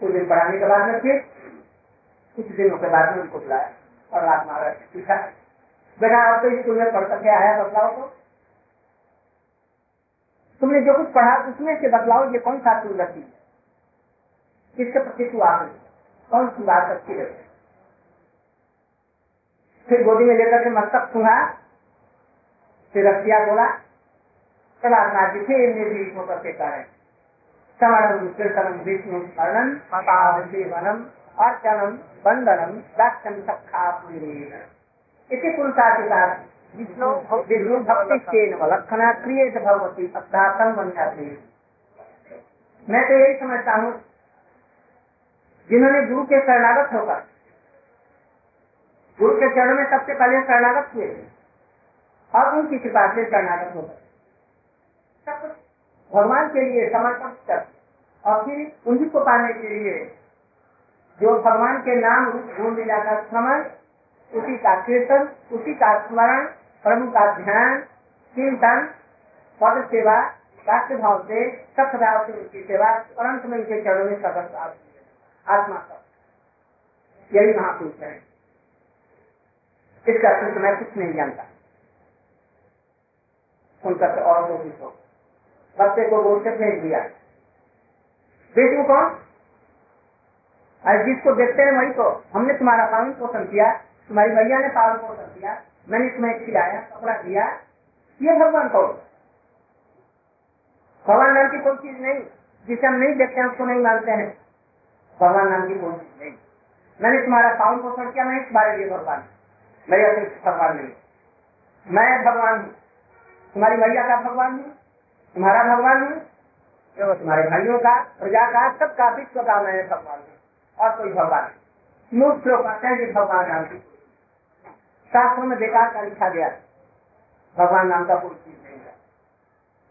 कुछ दिन पढ़ाने के बाद में फिर कुछ दिनों के बाद में उनको बुलाया और रात महाराज पूछा, बेटा आप तो स्कूल में पढ़ करके आया, बतलाओ तो तुमने जो कुछ पढ़ा उसमें से बतलाओ ये कौन सा तुलसी है, किसके प्रति तू आगे कौन सी बात अच्छी लगी। फिर गोदी में लेकर के मस्तक सूंघा, फिर रसिया बोला, प्रहलाद जी फिर निर्भीक होकर के करें समरम कीर्तनम विष्णु स्मरणम पावनम अर्चनम वंदनम दाक्षम सखा इति पुरुषार्थ विष्णु भक्ति लक्षणा क्रियेत भगवती अध्यात्म बन जाती है। मैं तो यही समझता हूँ जिन्होंने गुरु के शरणागत होकर गुरु के चरणों में सबसे पहले शरणागत हुए और उनकी कृपा से शरणागत होकर सब कुछ भगवान के लिए समर्पण कर और फिर उन्हीं को पाने के लिए जो भगवान के नाम गुण लीला का श्रवण, उसी का कीर्तन, उसी का स्मरण, प्रभु का ध्यान, चिंतन, पद सेवा, राष्ट्र भाव से सत्य भाव से उनकी सेवा और अंत में उनके चरणों में सदस्य आत्मा का यही महापुरुष है। इसका अर्थ मैं कुछ नहीं जानता, उनका तो और लोग हो बच्चे को बोल के फेंक दिया, बेटू कौन और जिसको देखते हैं वही को, हमने तुम्हारा पालन पोषण किया, तुम्हारी मैया ने पालन पोषण किया, मैंने तुम्हें खिलाया, कपड़ा दिया, ये भगवान को भगवान नाम की कोई चीज नहीं, जिसे हम नहीं देखते हैं उसको नहीं मानते हैं। भगवान नाम की कोई चीज नहीं, मैंने तुम्हारा पालन पोषण किया, मैं तुम्हारे लिए भगवान, मेरे अतिरिक्त भगवान नहीं, मैं भगवान हूँ, तुम्हारी मैया का भगवान हूँ, तुम्हारा भगवान हूँ, तुम्हारे भाइयों का, प्रजा का, सबका, विश्व का मैं भगवान हूँ और कोई भगवान नहीं। मूर्ख लोग कहते हैं कि भगवान नाम की शास्त्रों में बेकार का लिखा गया, भगवान नाम का कोई चीज नहीं है।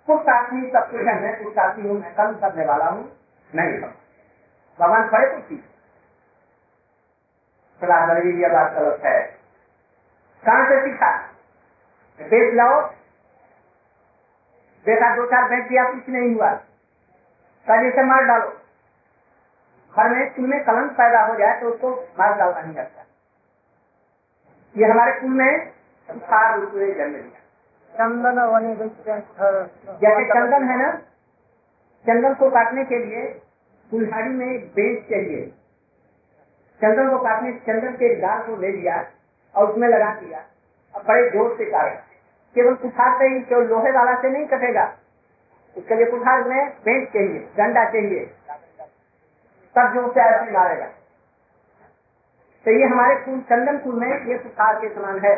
पुरुषार्थी सब कुछ है, मैं पुरुषार्थी हूँ, मैं कर्म करने वाला हूँ, नहीं भगवान खड़े कुछ चीज ये बात गलत है। कहाँ से सीखा? बेच लाओ, देखा 2-4 बेच दिया, कुछ नहीं हुआ, कल से मार डालो। घर में कुल में कलंक पैदा हो जाए तो उसको मार डालना नहीं लगता। ये हमारे कुल में संसार रूप में जन्म लिया। चंदन जैसे चंदन है ना, चंदन को काटने के लिए कुल्हाड़ी में एक बेच चाहिए। चंदन को काटने, चंदन के डाल को ले लिया और उसमें लगा दिया और बड़े जोर से काटा। केवल कुठार से ही, केवल लोहे वाला से नहीं कटेगा, उसके लिए कुठार में बेंच चाहिए, डंडा चाहिए, तब जो से ऐसे मारेगा। तो ये हमारे कुल चंदन कुल में ये कुठार के समान है,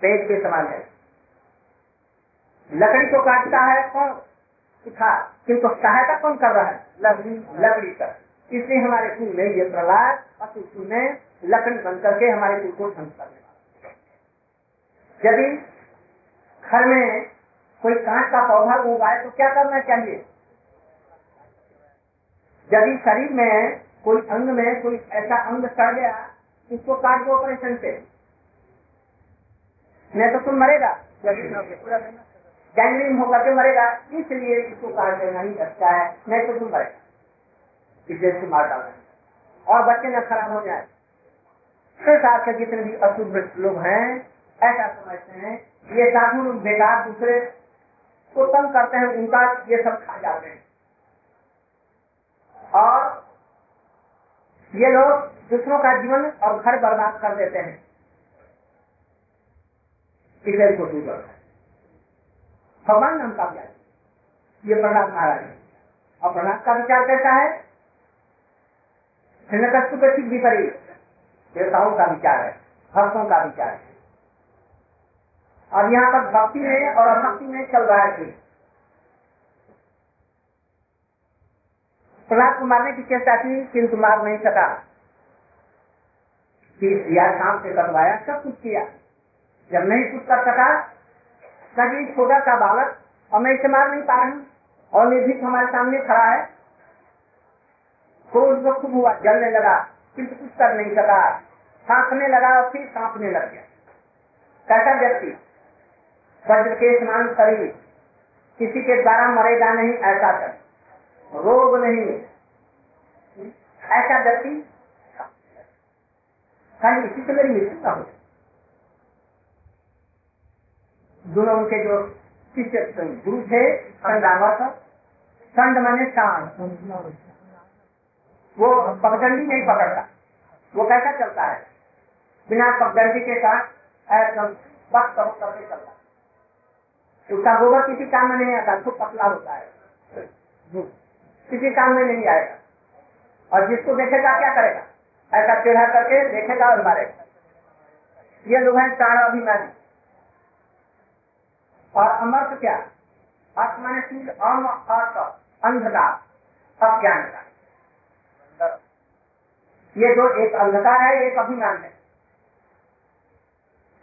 बेंच के समान है। लकड़ी को काटता है कौन? कुठार, किंतु सहायता कौन कर रहा है? लकड़ी का। इसलिए हमारे कुल में ये प्रहलाद अति कुल में लकड़ी बन करके हमारे कुल को ध्वंस करने वाला। यदि घर में कोई कांच का पौधा उगाए तो क्या करना चाहिए? यदि शरीर में कोई अंग में कोई ऐसा अंग सड़ गया, उसको काट दो ऑपरेशन से, नहीं तो तुम मरेगा, गैंग्रीन होकर के मरेगा, इसलिए इसको काट देना ही अच्छा है, नहीं तो तुम मरेगा, इसलिए इसको मार डालना और बच्चे न खराब हो जाए। संसार के जितने भी अशुद्ध लोग हैं ऐसा समझते हैं ये साधु लोग बेकार दूसरे को तंग करते हैं, उनका ये सब खा जाते हैं और ये लोग दूसरों का जीवन और घर बर्बाद कर देते हैं। इसलिए को दूर करता है भगवान नाम का ज्ञान। ये प्रहलाद महाराज है और प्रहलाद का विचार कैसा है? हिरण्यकश्यप के ठीक विपरीत देवताओं का विचार है, भक्तों का विचार है। और यहाँ पर भक्ति में और अभक्ति में चल रहा है। प्रहलाद को मारने की चेष्टा की किंतु मार नहीं सका। दिया, शाम से कटवाया, सब कुछ किया, जब नहीं कुछ कर सका कभी छोटा सा बालक और मैं इसे मार नहीं पा रहा हूँ और निर्भीक हमारे सामने खड़ा है, क्रोध को खूब हुआ, जलने लगा किंतु कुछ कर नहीं सका, सांसने लगा और फिर कांपने लग गया। कैसा व्यक्ति? वज्र के समान शरीर, किसी के द्वारा मरेगा नहीं ऐसा कर, रोग नहीं, ऐसा व्यक्ति खाली इसी से मेरी मृत्यु ना हो। दोनों उनके जो शिष्य गुरु थे, संड माने शांत, वो पगडंडी नहीं पकड़ता, वो कैसा चलता है बिना पगडंडी के साथ एकदम वक्त करके चलता है। उसका गोबर किसी काम में नहीं आता, खूब पतला होता है, किसी काम में नहीं आएगा, और जिसको देखेगा क्या करेगा, ऐसा चेहरा करके देखेगा और मारेगा। ये लोग हैं प्राण अभिमानी। और अमर्थ क्या, अर्थ माने चीज, अम अर्थ अंधकार, अज्ञान का। ये जो एक अंधकार है, एक अभिमान है।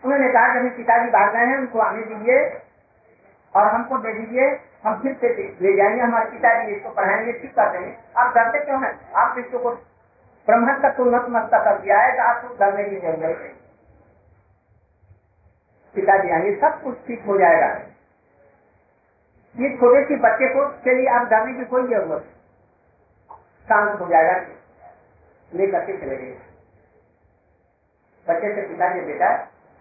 उन्होंने कहा जब पिताजी बाहर गए हैं, उनको आने दीजिए और हमको दे दीजिए, हम फिर से ले जाएंगे, हमारे पिताजी इसको पढ़ाएंगे, ठीक कर देंगे। आप डरते क्यों हैं? आप इसको ब्रह्म का तो नतमस्ता कर दिया है, तो आपको डरने की जरूरत नहीं। पिताजी आएंगे, सब कुछ ठीक हो जाएगा। ये छोटे से बच्चे को के लिए आप डरने की कोई जरूरत नहीं, शांत हो जाएगा, लेकर के चले गए। बच्चे से पिताजी बेटा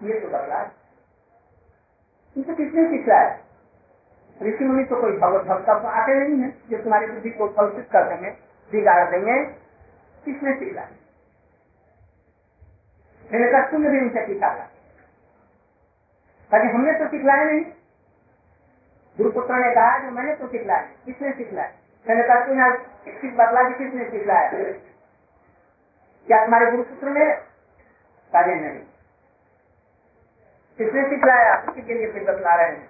ये तो बदला है, इसे किसने सिखलाया? ऋषि मुनि तो कोई भगवत भक्त आते नहीं है जो तुम्हारी बुद्धि को कलुषित कर देंगे, बिगाड़ देंगे। किसने सिखलाया? मैंने कहा तुमने भी उनसे सीखा था, ताकि हमने तो सिखलाया नहीं। गुरुपुत्र ने कहा जो मैंने तो सिखलाया, किसने सिखलाया? मैंने कहा तुम यहाँ एक चीज बदला कि किसने सिखलाया? क्या तुम्हारे गुरुपुत्र ने? कार्य नहीं। किसने सिखलाया? उसी के लिए फिर बतला रहे हैं।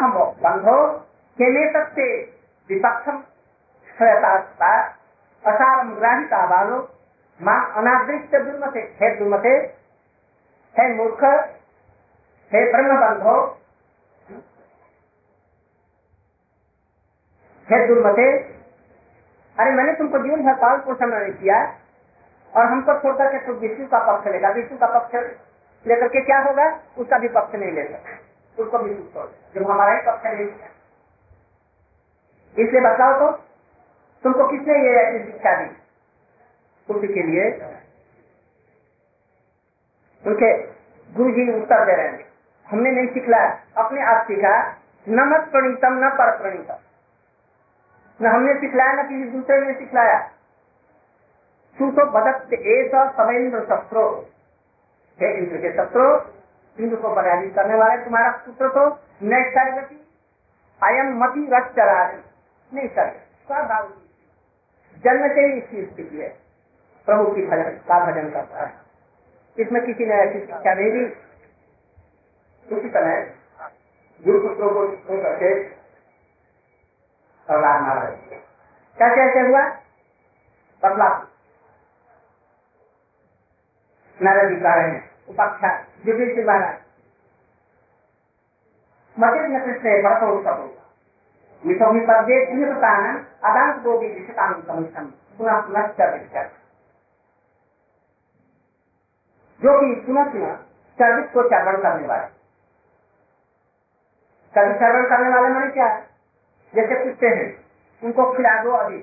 हम बंधो केले सकते विपक्षम श्वेता असारम ग्राहिता बालो मां अनादृष्ट दुर्मते, हे दुर्मते, हे मूर्ख, हे ब्रह्म बंधो, हे दुर्मते, अरे मैंने तुमको जीवन भर पाल पोषण नहीं किया और हमको छोड़कर के तुम विष्णु का पक्ष लेगा। विष्णु का पक्ष लेकर के क्या होगा? उसका भी पक्ष नहीं ले सकते, उसको भी छोड़, जब हमारा ही पक्ष नहीं किया। इसलिए बताओ तो तुमको किसने ये ऐसी शिक्षा दी? उसी के लिए उनके गुरु जी उत्तर दे रहे हैं, हमने नहीं सिखलाया, अपने आप सीखा। न मत प्रणीतम न पर प्रणीतम, न हमने सिखलाया न किसी दूसरे ने सिखलाया। तू तो बदत ऐसा सवेंद्र शस्त्रो, हे इंद्र के शत्रु, इंद्र को पराजित करने वाले तुम्हारा पुत्र तो नैष्कर्गति अयम मति रक्षराज नहीं कर जन्म से ही इसकी स्थिति है, प्रभु की भजन का भजन करता है। इसमें किसी ने ऐसी शिक्षा नहीं दी। उसी तरह गुरुपुत्रों को करके प्रहलाद महाराज कैसे ऐसे हुआ? बदला नारद जी कह रहे हैं, उपाख्या युधिष्ठिर महाराज मध्य कृष्ण भरतो उत्सव विषमी पदे तीर्थतान अदांत गोदी विषतान समितम पुनः पुनः चर्वित, जो कि पुनः पुनः चर्वित को चरण करने वाले। चरण करने वाले माने क्या है? जैसे कुत्ते हैं, उनको खिला दो, अभी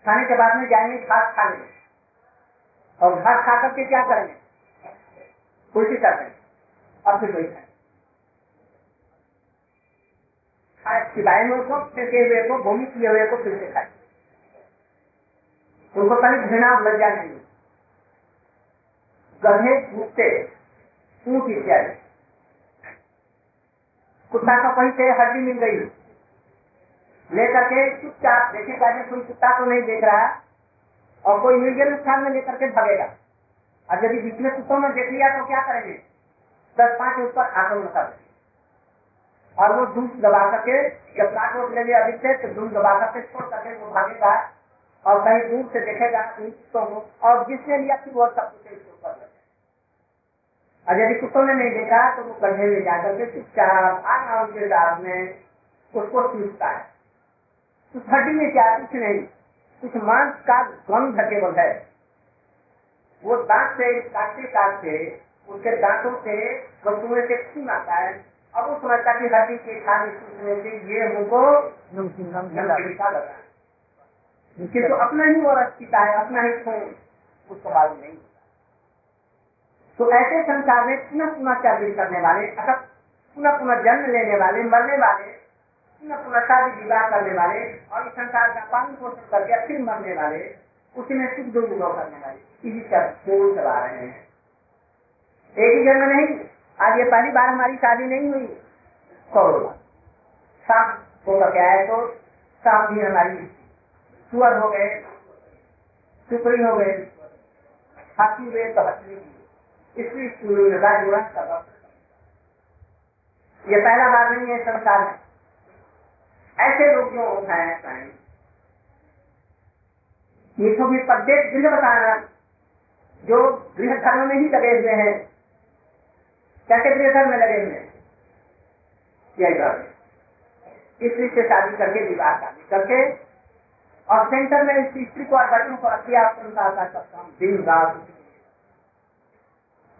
खाने के बाद में जाएंगे घास खाने, और घास खा करके क्या करेंगे? उल्टी कर देंगे और फिर वही खाएंगे। सिवाय में उसको फेंके हुए को, भूमि किए हुए को फिर से खाए। उनको कहीं घृणा लज्जा नहीं। गधे, कुत्ते, ऊंट इत्यादि, कुत्ता का कहीं से हड्डी मिल गई, लेकर के चुपचाप देखेगा, कोई कुत्ता तो नहीं देख रहा और कोई निर्जन स्थान में लेकर के भागेगा। और यदि बीच में कुत्तों में देख लिया तो क्या करेंगे? 10-5 उस पर आक्रमण कर देंगे और वो दूध दबा करके, जब काट लगे अधिक से तो दूध दबा करके छोड़ करके वो भागेगा और कहीं दूर से देखेगा कुत्तों को, और जिसने लिया फिर वो सब कुछ इसके ऊपर लगे। और यदि कुत्तों ने नहीं देखा तो वो गड्ढे में जाकर के चुपचाप आराम के दांत में उसको चूसता है। उस हड्डी में क्या? कुछ नहीं, कुछ मांस का गंध केवल है। वो दांत से काटते काटते उसके दांतों से वस्तुएं से खून आता है अब वो समझता कि हड्डी के खाने सूखने से ये हमको नमकीन का लगा, किंतु अपना ही वो रस पीता है, अपना ही खून, उसको मालूम नहीं। तो ऐसे संसार में पुनः पुनः चार्जिंग करने वाले, अगर पुनः पुनः जन्म लेने वाले, मरने वाले, पुनः पुनः शादी विवाह करने वाले और इस संसार का पालन पोषण करके फिर मरने वाले, उसी में सुख दुख अनुभव करने वाले, इसी खेल चला रहे हैं। एक ही जन्म नहीं, आज ये पहली बार हमारी शादी नहीं हुई, करोड़ सांप होगा क्या है, तो सांप भी हमारी, सुअर हो गए, सुपरी हो गए, हाथी हुए तो हथनी, इसलिए का जुड़ा सब। ये पहला बार नहीं है संसार में। ऐसे लोग जो हैं, ये तो भी प्रत्येक गृह बताना, जो गृह धर्म में ही लगे हुए हैं, कैसे गृह धर्म में लगे हुए हैं, यही बात, स्त्री से शादी करके विवाह करके और सेंटर में इस स्त्री को और बच्चों को रख दिया संसार का सब काम दिन रात।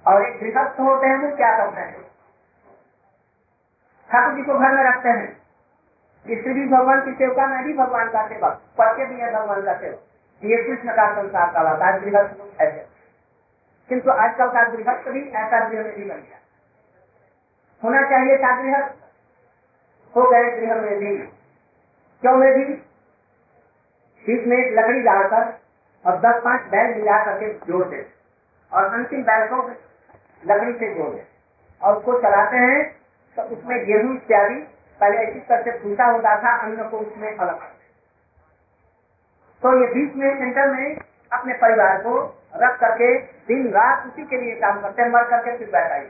और एक गृहस्थ होते हैं, वो क्या करते हैं, ठाकुर जी को घर में रखते हैं, स्त्री भी भगवान की सेवका, मैं भी भगवान का सेवक, पत्ते भी है भगवान का सेवक। ये कृष्ण का संसार का होता है गृहस्थ लोग ऐसे। किंतु आजकल का गृहस्थ भी ऐसा गृह में भी बन गया, होना चाहिए था गृहस्थ, हो गए गृह में भी। क्यों में भी, बीच में एक लकड़ी डालकर और 10-5 बैल मिला करके जोड़ दे और अंतिम बैल को लकड़ी से जोड़ दे और उसको चलाते हैं, तो उसमें गेहूं इत्यादि पहले इसी तरह से फूटा होता था, अन्न को उसमें अलग करते। तो ये बीच में सेंटर में अपने परिवार को रख करके दिन रात उसी के लिए काम करते हैं, मर करके फिर बैठा ही।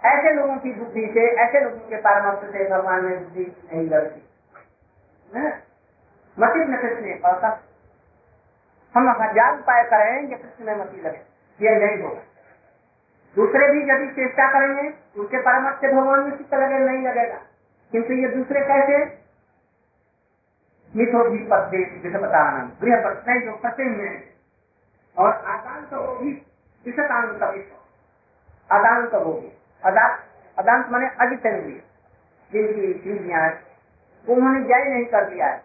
ऐसे लोगों की बुद्धि से, ऐसे लोगों के पारमार्थ से भगवान में बुद्धि नहीं लगती, मति में कृष्ण नहीं पड़ता। हम 1000 उपाय करेंगे कृष्ण में मति लगे, ये नहीं होगा। दूसरे भी यदि चेष्टा करेंगे उनके परमत से भगवान में चित्त लगे, नहीं लगेगा। किंतु ये दूसरे कैसे, मिथो भी पत्ते विषपतान गृह पत्नी जो फंसे हुए हैं, और आदांत वो भी विषतान कभी, अदांत वो भी, अदांत माने अजितेंद्रिय, जिनकी इंद्रियां उन्होंने जय नहीं कर दिया है,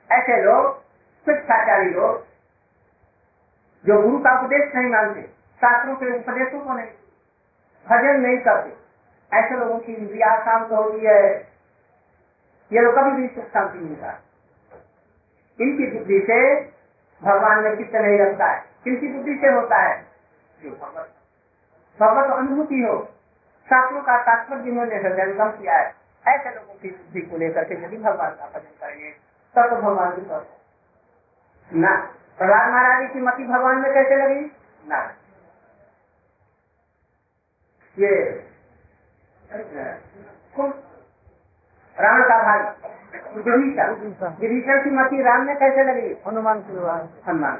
ऐसे लोग, शिक्षाचारी लोग जो गुरु का उपदेश नहीं मानते, शास्त्रों के उपदेशों को नहीं, भजन नहीं करते, ऐसे लोगों की इंद्रिया शांत होती है, ये लोग कभी भी सुख शांति नहीं पाते। इनकी बुद्धि से भगवान में चित्त नहीं रखता है। किनकी बुद्धि से होता है, जो भगवत अनुभूति हो, शास्त्रों का तात्पर्य जिन्होंने हृदयंगम किया है, ऐसे लोगों की बुद्धि को लेकर के यदि भगवान का भजन करेंगे तब तो भगवान की तरफ ना। प्रहलाद महाराज की मति भगवान में कैसे लगी ना, ये राम का भाई विभीषण की मति राम में कैसे लगी, हनुमान की, हनुमान।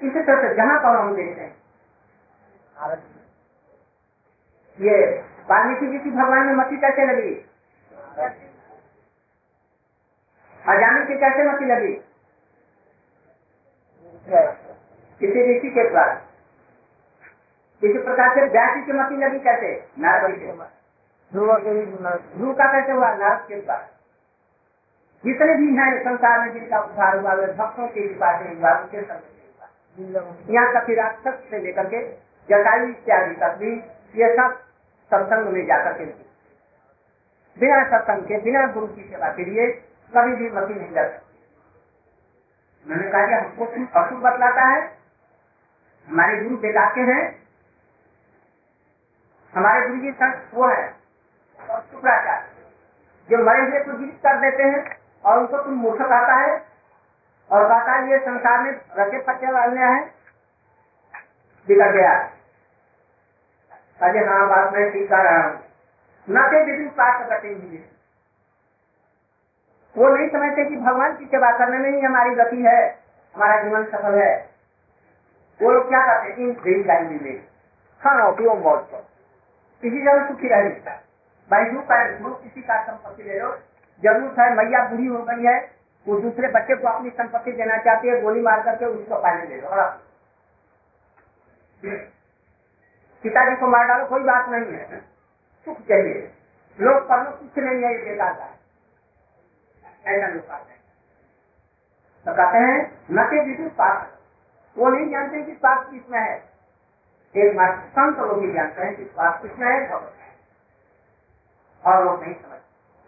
इसी तरह से जहाँ पर हम देखते हैं, ये वाल्मीकि जी की भगवान में मति कैसे लगी, अजानी की कैसे मति लगी, किसी ऋषि के द्वारा। इसी प्रकार से व्यासी की मति लगी कैसे, नारद के, ध्रुव का कैसे हुआ, नारद के द्वारा। जितने भी हैं संसार में जिनका उद्धार हुआ, वे भक्तों के कृपा से हुआ, उनके संग। यहाँ तक राक्षस से लेकर के जटायु इत्यादि तक भी ये सब सत्संग में जाकर के, बिना सत्संग के, बिना गुरु की सेवा के लिए कभी भी मति नहीं लग सकती। मैंने कहा कि हमको अशुभ बतलाता है, हमारे गुरु बेटा के हैं, हमारे गुरु जी संत वो है शुक्राचार्य, जो मरे हुए को जीवित कर देते हैं और उनको तुम मूर्ख कहता है और कहता है ये संसार में रखे पच्चे वाले हैं, बिगड़ गया। अरे हाँ, बात मैं ठीक कर रहा हूँ, न के विधि पाठ करते हैं। वो नहीं समझते कि भगवान की सेवा करने में ही हमारी गति है, हमारा जीवन सफल है। वो लोग क्या करते हैं, इन गाड़ी में खाना पियो मौज पर, किसी जगह सुखी रह सकता है। भाई जो किसी का संपत्ति ले लो, जरूरत है, मैया बुरी हो गई है, वो दूसरे बच्चे को अपनी संपत्ति देना चाहती है, गोली मार करके उसको पानी ले लो। पिताजी को मार डालो, कोई बात नहीं है, सुख चाहिए, लोग पर कुछ नहीं है, ये बेकार है, ऐसा लोग कहते हैं। तो कहते हैं न के विदुष पाप, वो नहीं जानते कि पाप किसमें है, एक बार संत लोग ही जानते हैं कि पाप किसमें है, भगवत है, और लोग नहीं समझते।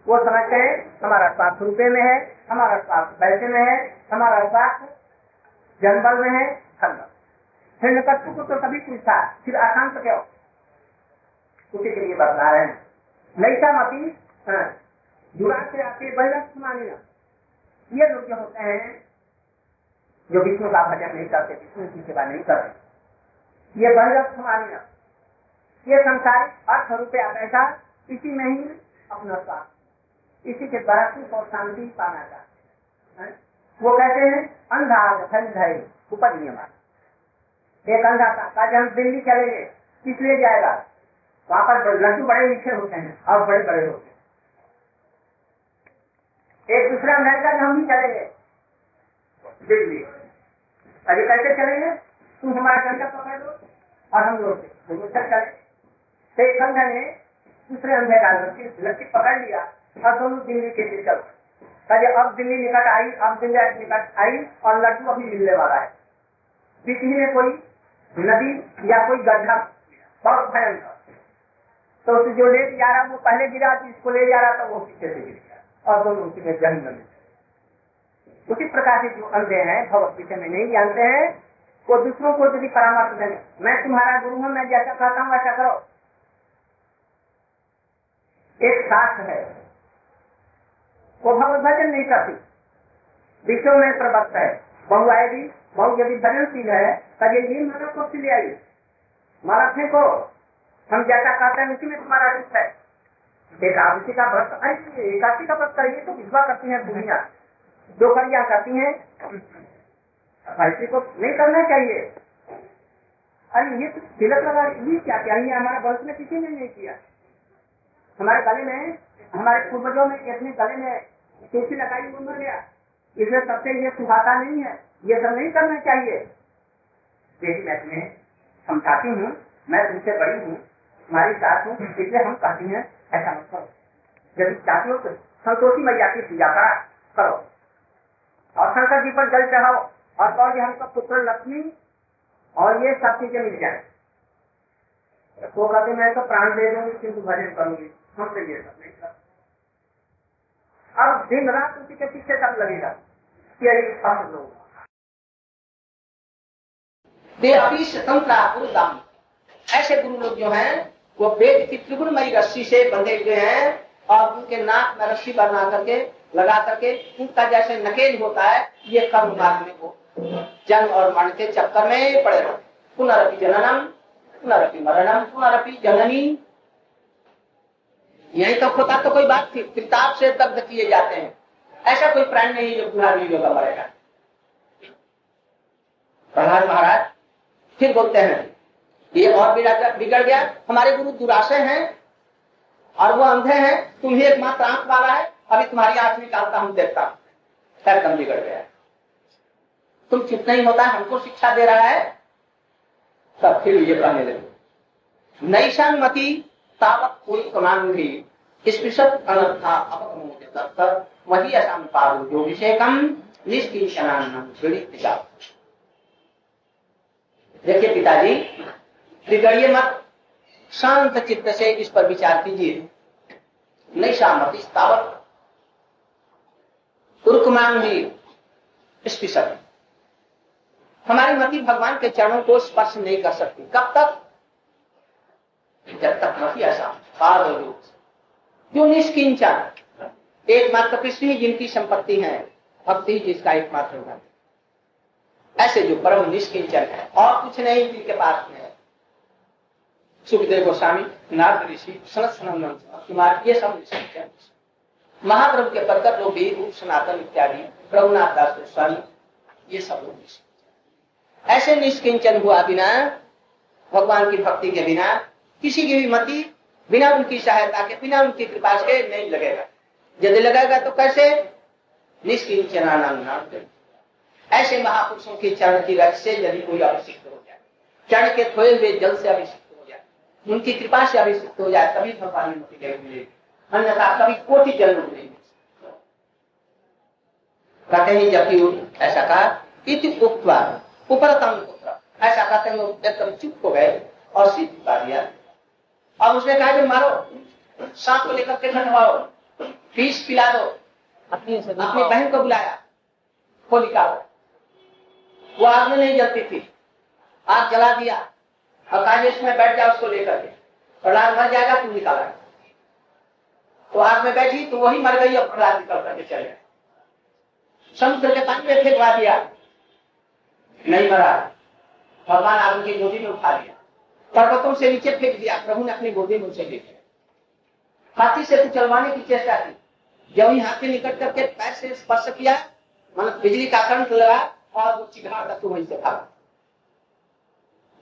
वो समझते हैं हमारा स्वार्थ रुपये में है, हमारा स्वार्थ पैसे में है, हमारा स्वार्थ जनबल में है, धन। हिरण्यकश्यप को तो सभी कुछ था, फिर अशांत क्यों, उसी के लिए बता रहे हैं। नैसा मती जुड़ा से आके बहिरथ मानिना, ये लोग जो होते हैं जो विष्णु का भजन नहीं करते, विष्णु की सेवा नहीं करते, ये बहिरथ मानिना, ये संसारिक अर्थ रुपया पैसा, इसी में ही अपना स्वार्थ, इसी के द्वारा सुख और शांति पाना चाहते हैं। वो कहते हैं अंधा धन ऊपर नियम। एक अंधा था जब हम दिल्ली चलेंगे, किस लिए जाएगा, वहाँ पर लड्डू बड़े मीठे होते हैं और बड़े बड़े होते हैं। एक दूसरा अमेरिका में हम भी चलेंगे दिल्ली, अभी कैसे चलेंगे, तुम हमारा डंडा पकड़ दो और हम लोग चले। तो एक अंधे ने दूसरे अंधे का लड़की पकड़ लिया और दोनों दिल्ली के लिए चल पड़े। अब दिल्ली निकट आई, अब दिल्ली निकट आई और लड्डू अभी मिलने वाला है। बीच में कोई नदी या कोई गड्ढा बहुत भयंकर, तो उसे जो ले जा रहा वो पहले गिरा, जिसको ले जा रहा था वो पीछे से गिर गया और दोनों उसी में जहन्नम में। उसी प्रकार से जो अंधे हैं भगवत विषय में नहीं जानते हैं, वो दूसरों को यदि परामर्श देंगे, मैं तुम्हारा गुरु हूँ, मैं जैसा कहता हूँ वैसा करो। एक शास्त्र है, वो भगवत भजन नहीं करती, विश्व में प्रवक्त है, बहु आएगी, बहु यदि भजनशील है तब ये मानव को ले आई, मानव फेंको, हम जैसा कहते हैं उसी में तुम्हारा रूप है। एकादशी का व्रत, एकादशी का व्रत करिए तो विधवा करती है दुनिया, दो करिया करती है, ऐसी को नहीं करना चाहिए। अरे ये तो तिलक लगा, ये क्या क्या, ये हमारे वंश में किसी ने नहीं किया। हमारे गले में, हमारे पूर्वजों में इतने गले में तुलसी लगाई वो मर गया, इसलिए सबसे ये सुहाता नहीं है, ये सब नहीं करना चाहिए। देखिए मैं तुम्हें समझाती हूँ, मैं तुमसे बड़ी हूँ, तुम्हारी साथ हूँ, इसलिए हम कहती हैं ऐसा मत करो। यदि चाहती हो तो संतोषी मैया की पूजा करो और शंकर जी पर जल चढ़ाओ और कहो कि हमको पुत्र लक्ष्मी और ये सब चीजें मिल जाए। तो कहते मैं तो प्राण दे दूंगी किंतु भजन करूंगी, हमसे ये सब नहीं कर। अब दिन रात उसी के पीछे सब लगेगा, यही सब लोग ऐसे गुरु लोग जो हैं वो वेद की त्रिगुणमयी रस्सी से बंधे हुए हैं और उनके नाक में रस्सी बना करके लगा करके उनका जैसे नकेल होता है, ये कर्म मार्ग में वो जन्म और मरण के चक्कर में पड़े रहते। पुनरपि जननम पुनरपि मरणम पुनरपि जननी, यही तो होता तो कोई बात थी, किताब से दग्ध किए जाते हैं। ऐसा कोई प्राणी नहीं जो बुरा नहीं होगा मरेगा। प्रहलाद महाराज फिर बोलते हैं ये और बिगड़ गया, हमारे गुरु दुराशय हैं और वो अंधे हैं, तुम ही एकमात्र आंख वाला है, अभी तुम्हारी आंख निकालता हूं, देखता हूं, एकदम बिगड़ गया। तुम चुप नहीं होता, हमको शिक्षा दे रहा है। तब फिर ये कहने लगे नैशान मती तावत कोई कमान भी स्पृशत अनर्था अपकमोते तत्त वही असाम पारु जो विषयकम निष्किंचनान्नम पीड़ित जाओ। देखिए पिताजी, बिगड़िए मत, शांत चित्त से इस पर विचार कीजिए। नैशामती तावत उर्कमान भी स्पृशत, हमारी मति भगवान के चरणों को स्पर्श नहीं कर सकती। कब तक? जब तक मति ऐसा जो निष्किंचन, एकमात्र कृष्ण ही जिनकी संपत्ति है, भक्ति ही जिसका एकमात्र धन, ऐसे जो परम निष्किंचन है और कुछ नहीं जिनके पास में है। सुखदेव गोस्वामी, नारद ऋषि, सनत सनंदन कुमार, ये सब निष्किंचन। महाप्रभु के परकर लोग भी, रूप सनातन इत्यादि, रघुनाथ दास गोस्वामी, ये सब लोग निष्किंचन। ऐसे निष्किंचन हुआ बिना, भगवान की भक्ति के बिना, किसी की भी मति बिना उनकी सहायता के, बिना उनकी कृपा के नहीं लगेगा। यदि लगेगा तो कैसे? निष्किंचनानाम, ऐसे महापुरुषों के चरण की रस से यदि कोई अभिषिक्त हो जाए, चरण के थोए हुए जल से अभिषिक्त हो जाए, उनकी कृपा से अभिषिक्त हो जाए तभी भगवान की मुक्ति मिलेगी, अन्यथा कभी कोटि जन्म नहीं। कहते हैं जबकि ऐसा कहा इति उक्त्वा उपरतम पुत्र, ऐसा कहते हैं लोग एकदम चुप हो गए और सिर झुका दिया। अब उसने कहा कि मारो, सांप को लेकर के खटवाओ, फीस पिला दो। अपनी बहन को बुलाया, होलिका को, वो आग में नहीं जलती थी, आग जला दिया और कहा इसमें बैठ जाओ उसको लेकर के, प्रहलाद मर जाएगा तू निकाला। तो आग में बैठी तो वही मर गई और प्रहलाद निकल करके चले गए। समुद्र के पानी में फेंकवा दिया, नहीं मरा, भगवान आग की गोदी में उठा लिया, पर्वतों से नीचे फेंक दिया, प्रभु ने अपनी गोदी में उसे ले लिया। हाथी से चलवाने की चेष्टा की, जब ही हाथी निकट करके पैर से स्पर्श किया, मतलब बिजली का करंट लगा और वो चिघाड़ तक वहीं से भागा।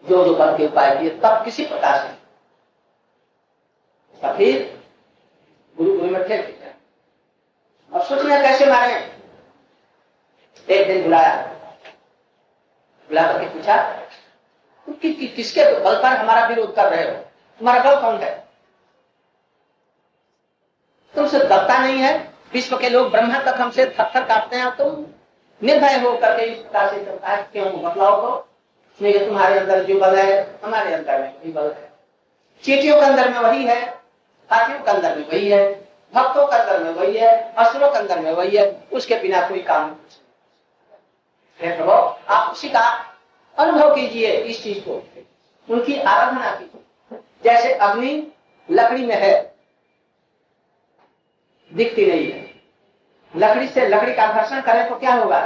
जो जो करके उपाय किए तब किसी प्रकार से फिर गुरु में फेंक दिया। अब सोचना कैसे मारे। एक दिन बुलाया, बुला करके पूछा किसके बल पर हमारा विरोध कर रहे हो, तुम्हारा बल कौन है, तुमसे दबता नहीं है, विश्व के लोग ब्रह्मा तक हमसे थर-थर कांपते हैं, तुम निर्भय हो करके इस प्रकार से चलता है, क्यों बतलाओ तो। नहीं, तुम्हारे अंदर जो बल है हमारे अंदर में वही बल है, चींटियों के अंदर में वही है, हाथियों के अंदर में वही है, भक्तों के अंदर में वही है, असुरों के अंदर में वही है, उसके बिना कोई काम नहीं। प्रभु आप उसी का अनुभव कीजिए, इस चीज को उनकी आराधना कीजिए। जैसे अग्नि लकड़ी में है, दिखती नहीं है, लकड़ी से लकड़ी का घर्षण करें तो क्या होगा,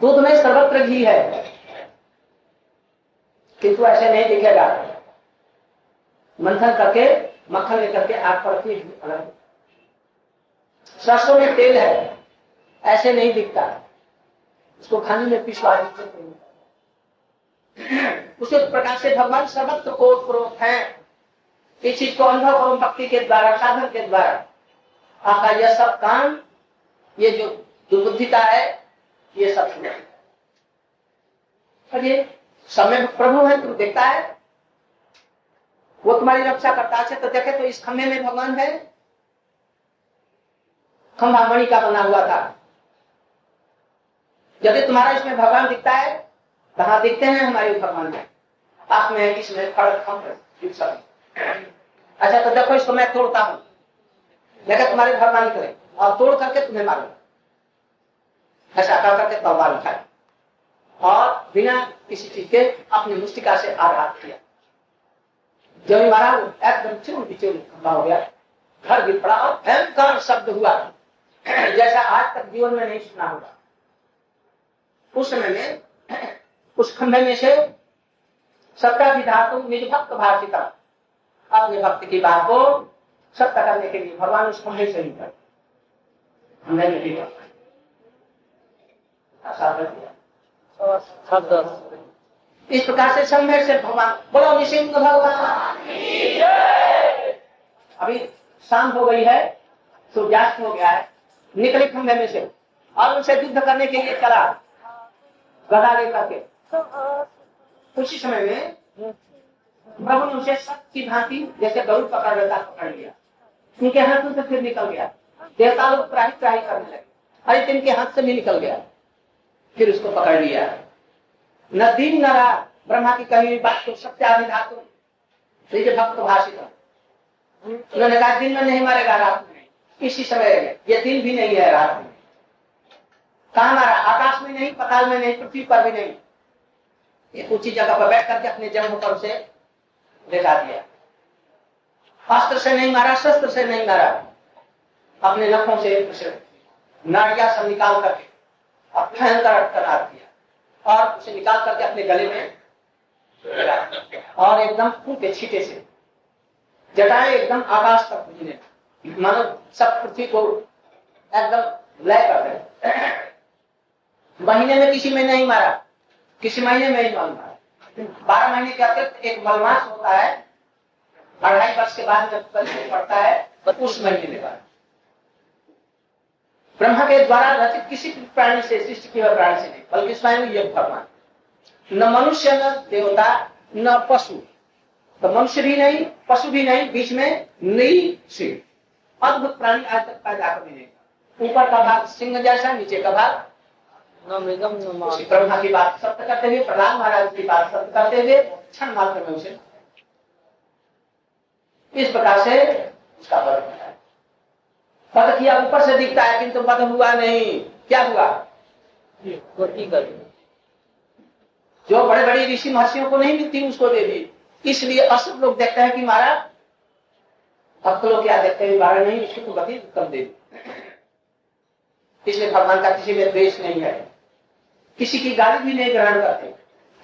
दूध में सर्वत्र घी है, किंतु ऐसे नहीं दिखेगा। मंथन करके मक्खन लेकर के आग पर रखिए, सरसों में तेल है, ऐसे नहीं दिखता, उसको खाने में पिछवा। उसी प्रकार से भगवान सर्वत्र ओतप्रोत है। इस चीज को अनुभव करो भक्ति के द्वारा, साधन के द्वारा। आपका यह सब काम, ये जो दुर्बुद्धिता है, ये सब सुने। ये समय प्रभु है, तुम देखता है, वो तुम्हारी रक्षा करता है। तो देखे तो इस खंभे में भगवान है, खंभा मणि का बना हुआ था। यदि तुम्हारा इसमें भगवान दिखता है, कहाँ दिखते हैं हमारे भगवान है, आप में इसमें खड़क खंभ। अच्छा तो देखो, इसको मैं तोड़ता हूं, लेकिन तुम्हारे भगवान निकले और तोड़ करके तुम्हें मारूंगा। ऐसा कर करके तलवार उठाई और बिना किसी चीज के अपनी मुष्टिका से आघात किया। जब मारा वो एकदम चूर बिचूर हो गया, घर गिर पड़ा और भयंकर शब्द हुआ, जैसा आज तक जीवन में नहीं सुना होगा। उस समय में उस खंभे में से सत्ता विधातु निज भक्त भाषिता, अपने भक्त की बात को सत्य करने के लिए भगवान उस खंभे से निकल खंभे में भी इस प्रकार से संभव से भगवान बोलो निसिंह भगवान। अभी शाम हो गई है, सूर्यास्त हो गया है, निकले खंभे में से और उनसे युद्ध करने के लिए चला गदा लेकर के। उसी समय में प्रभु ने उसे सत की भांति जैसे गरुड़ पकड़ लेता पकड़ लिया, उनके हाथ से फिर निकल गया। देवता लोग त्राही त्राही करने लगे, अरे तिनके हाथ से भी निकल गया, फिर उसको पकड़ लिया। न दिन न रात ब्रह्मा की कही हुई बात को सत्याभिधातु भक्त भाषित। उन्होंने कहा दिन में नहीं मारेगा, रात में, इसी समय, ये दिन भी नहीं है, रात में। कहाँ मारा, आकाश में नहीं, पताल में नहीं, पृथ्वी पर भी नहीं, एक ऊंची जगह पर बैठ करके अपने जन्म पर उसे लेटा दिया। अस्त्र से नहीं मारा, शस्त्र से नहीं मारा, अपने नखों से उसे नाड़िया सब निकाल करके भयंकर करा दिया और उसे निकाल करके अपने गले में और एकदम खून के छींटे से जटाएं एकदम आकाश तक पहुंचने, मानो सब पृथ्वी को एकदम लय कर दे। महीने में किसी में नहीं मारा, किसी महीने में नहीं मारा। 12 महीने के अतिरिक्त एक मलमास होता है, 2.5 वर्ष के बाद जब कल पड़ता है, उस महीने में मारा। ब्रह्मा के द्वारा रचित किसी प्राणी से, सृष्टि किए प्राणी से नहीं, बल्कि स्वयं ये भगवान। न मनुष्य, न देवता, न पशु, तो मनुष्य भी नहीं, पशु भी नहीं, बीच में नई सिंह। अद्भुत प्राणी आज तक पैदा कभी नहीं। ऊपर का भाग सिंह जैसा, नीचे का भाग ब्रह्मा की बात सत्य करते हुए, प्रहलाद महाराज की बात सत्य करते हुए क्षण मात्र में उसे इस प्रकार से उसका वध किया। वध किया, ऊपर से दिखता है किंतु वध हुआ नहीं। क्या हुआ? जो बड़े बड़े ऋषि महर्षियों को नहीं मिलती उसको दे दी। इसलिए असुर लोग देखते हैं कि मारा, भक्त लोग क्या देखते हैं, मारा नहीं, उसको तो गति कम दे दी। इसलिए भगवान का किसी में द्वेष नहीं है, किसी की गाली भी नहीं ग्रहण करते,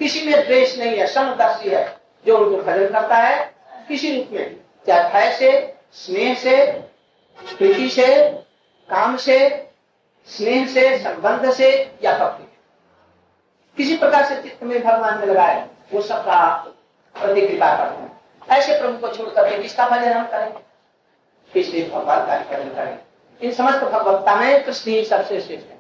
किसी में द्वेष नहीं है, समदर्शी है। जो उनको भजन करता है किसी रूप में, चाहे भय से, स्नेह से, प्रीति से, काम से, स्नेह से, संबंध से या भक्ति, किसी प्रकार से चित्त में भगवान में लगाए, वो सबका प्रति कृपा करते हैं। ऐसे प्रभु को छोड़ करके किसका भजन हम करें? इसलिए भगवान का भजन करें। इन समस्त भगवत्ता में कृष्ण ही सबसे श्रेष्ठ है।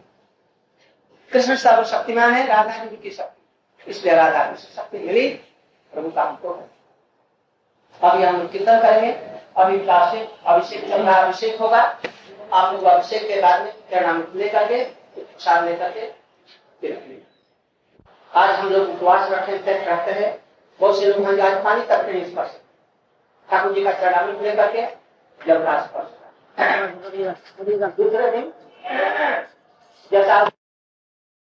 कृष्ण सर्वशक्तिमान है, राधा जी की शक्ति, इसलिए राधा कृष्ण शक्ति मिली प्रभु का हमको है। अभी हम कीर्तन करेंगे, अभी से अभिषेक चल रहा, अभिषेक होगा। आप लोग अभिषेक के बाद में प्रणाम लेकर के, प्रसाद लेकर के आज हम लोग उपवास रहते हैं। बहुत से लोग आज पानी तक नहीं स्पर्श, ठाकुर जी का चढ़ाव लेकर के जब स्पर्श दूसरे दिन जैसा